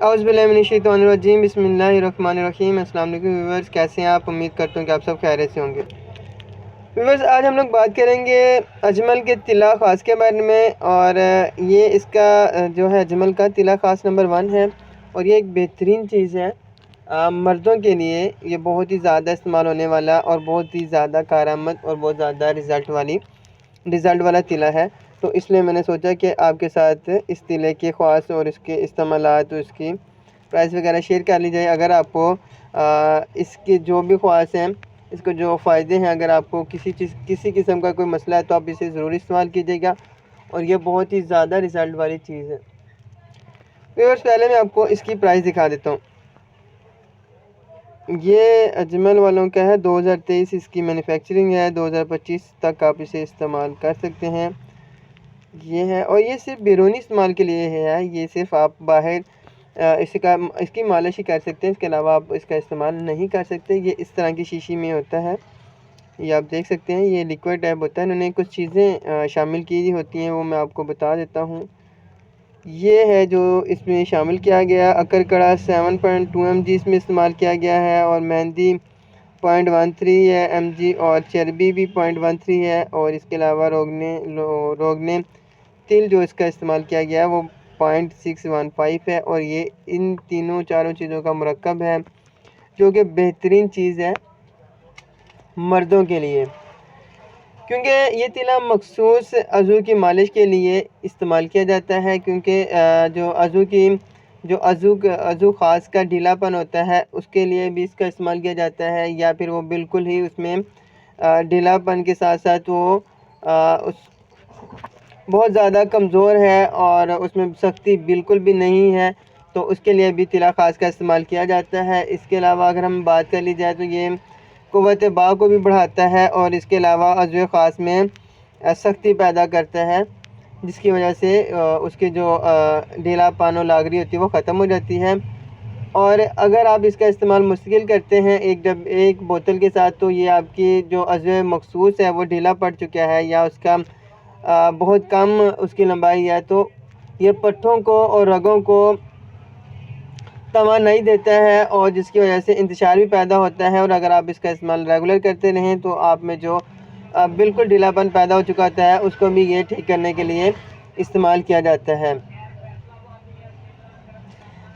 اعوذ باللہ من الشیطان الرجیم بسم اللہ الرحمن الرحیم۔ السلام علیکم ویورز، کیسے ہیں آپ؟ امید کرتا ہوں کہ آپ سب خیریت سے ہوں گے۔ ویورز، آج ہم لوگ بات کریں گے اجمل کے طلا خاص کے بارے میں، اور یہ اس کا جو ہے اجمل کا طلا خاص نمبر 1 ہے، اور یہ ایک بہترین چیز ہے مردوں کے لیے۔ یہ بہت ہی زیادہ استعمال ہونے والا اور بہت ہی زیادہ کارآمد اور بہت زیادہ رزلٹ والا طلا ہے، تو اس لیے میں نے سوچا کہ آپ کے ساتھ اس طلے کے خواص اور اس کے استعمالات اور اس کی پرائس وغیرہ شیئر کر لی جائے۔ اگر آپ کو اس کے جو بھی خواص ہیں، اس کو جو فائدے ہیں، اگر آپ کو کسی قسم کا کوئی مسئلہ ہے تو آپ اسے ضرور استعمال کیجیے گا، اور یہ بہت ہی زیادہ رزلٹ والی چیز ہے۔ ویورز، پہلے میں آپ کو اس کی پرائس دکھا دیتا ہوں۔ یہ اجمل والوں کا ہے، 2023 اس کی مینوفیکچرنگ ہے، 2025 تک آپ اسے استعمال کر سکتے ہیں۔ یہ ہے، اور یہ صرف بیرونی استعمال کے لیے ہے، یہ صرف آپ باہر اس کی مالش ہی کر سکتے ہیں، اس کے علاوہ آپ اس کا استعمال نہیں کر سکتے۔ یہ اس طرح کی شیشی میں ہوتا ہے، یہ آپ دیکھ سکتے ہیں، یہ لیکوئڈ ٹائپ ہوتا ہے۔ انہوں نے کچھ چیزیں شامل کی ہوتی ہیں، وہ میں آپ کو بتا دیتا ہوں۔ یہ ہے جو اس میں شامل کیا گیا، اکر کڑا 7.2 mg اس میں استعمال کیا گیا ہے، اور مہندی 0.13 ہے mg، اور چربی بھی 0.13 ہے، اور اس کے علاوہ روگنے تل جو اس کا استعمال کیا گیا ہے وہ 0.615 ہے، اور یہ ان چاروں چیزوں کا مرکب ہے، جو کہ بہترین چیز ہے مردوں کے لیے، کیونکہ یہ طلا مخصوص عضو کی مالش کے لیے استعمال کیا جاتا ہے، کیونکہ جو عضو خاص کا ڈھیلا پن ہوتا ہے اس کے لیے بھی اس کا استعمال کیا جاتا ہے، یا پھر وہ بالکل ہی اس میں ڈھیلا پن کے ساتھ ساتھ وہ بہت زیادہ کمزور ہے اور اس میں سختی بالکل بھی نہیں ہے، تو اس کے لیے بھی طلا خاص کا استعمال کیا جاتا ہے۔ اس کے علاوہ اگر ہم بات کر لی جائے تو یہ قوت باہ کو بھی بڑھاتا ہے، اور اس کے علاوہ عضو خاص میں سختی پیدا کرتا ہے، جس کی وجہ سے اس کے جو ڈھیلا پن و لاغری ہوتی ہے وہ ختم ہو جاتی ہے۔ اور اگر آپ اس کا استعمال مستقل کرتے ہیں ایک بوتل کے ساتھ، تو یہ آپ کی جو عضو مخصوص ہے وہ ڈھیلا پڑ چکا ہے، یا اس کا بہت کم اس کی لمبائی ہے، تو یہ پٹھوں کو اور رگوں کو توانائی دیتا ہے، اور جس کی وجہ سے انتشار بھی پیدا ہوتا ہے۔ اور اگر آپ اس کا استعمال ریگولر کرتے رہیں تو آپ میں جو بالکل ڈھیلا پن پیدا ہو چکا ہوتا ہے اس کو بھی یہ ٹھیک کرنے کے لیے استعمال کیا جاتا ہے۔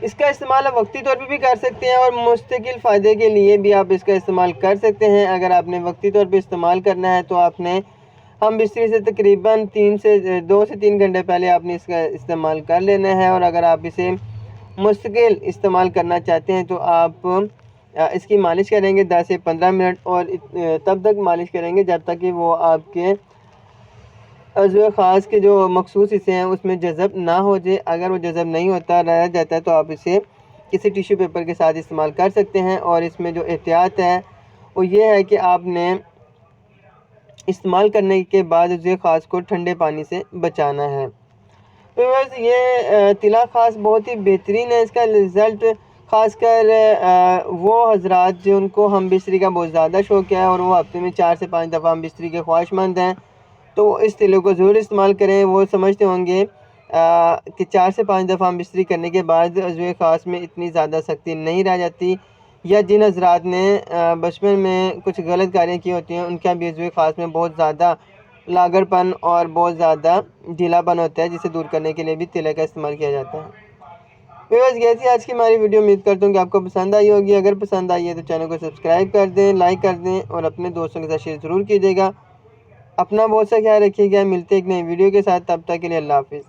اس کا استعمال آپ وقتی طور پہ بھی کر سکتے ہیں، اور مستقل فائدے کے لیے بھی آپ اس کا استعمال کر سکتے ہیں۔ اگر آپ نے وقتی طور پہ استعمال کرنا ہے تو آپ نے ہم بستری سے تقریباً 2 سے 3 گھنٹے پہلے آپ نے اس کا استعمال کر لینا ہے، اور اگر آپ اسے مستقل استعمال کرنا چاہتے ہیں تو آپ اس کی مالش کریں گے 10 سے 15 منٹ، اور تب تک مالش کریں گے جب تک کہ وہ آپ کے عضو خاص کے جو مخصوص حصے ہیں اس میں جذب نہ ہو جائے۔ اگر وہ جذب نہیں ہوتا رہ جاتا ہے تو آپ اسے کسی ٹیشو پیپر کے ساتھ استعمال کر سکتے ہیں، اور اس میں جو احتیاط ہے وہ یہ ہے کہ آپ نے استعمال کرنے کے بعد عضو خاص کو ٹھنڈے پانی سے بچانا ہے۔ تو یہ طلا خاص بہت ہی بہترین ہے، اس کا رزلٹ خاص کر وہ حضرات جن کو ہم بستری کا بہت زیادہ شوق ہے اور وہ ہفتے میں 4 سے 5 دفعہ ہم بستری کے خواہش مند ہیں، تو اس طلے کو ضرور استعمال کریں۔ وہ سمجھتے ہوں گے کہ 4 سے 5 دفعہ ہم بستری کرنے کے بعد عضو خاص میں اتنی زیادہ سختی نہیں رہ جاتی، یا جن حضرات نے بچپن میں کچھ غلط کاریاں کی ہوتی ہیں ان کا بھی عضو خاص میں بہت زیادہ لاغر پن اور بہت زیادہ ڈھیلا پن ہوتا ہے، جسے دور کرنے کے لیے بھی طلے کا استعمال کیا جاتا ہے۔ ویورز، یہ تھی آج کی ہماری ویڈیو، امید کرتا ہوں کہ آپ کو پسند آئی ہوگی۔ اگر پسند آئی ہے تو چینل کو سبسکرائب کر دیں، لائک کر دیں، اور اپنے دوستوں کے ساتھ شیئر ضرور کیجیے گا۔ اپنا بہت سا خیال رکھیے گا، ملتے ہیں ایک نئی ویڈیو کے ساتھ، تب تک کے لیے اللہ حافظ۔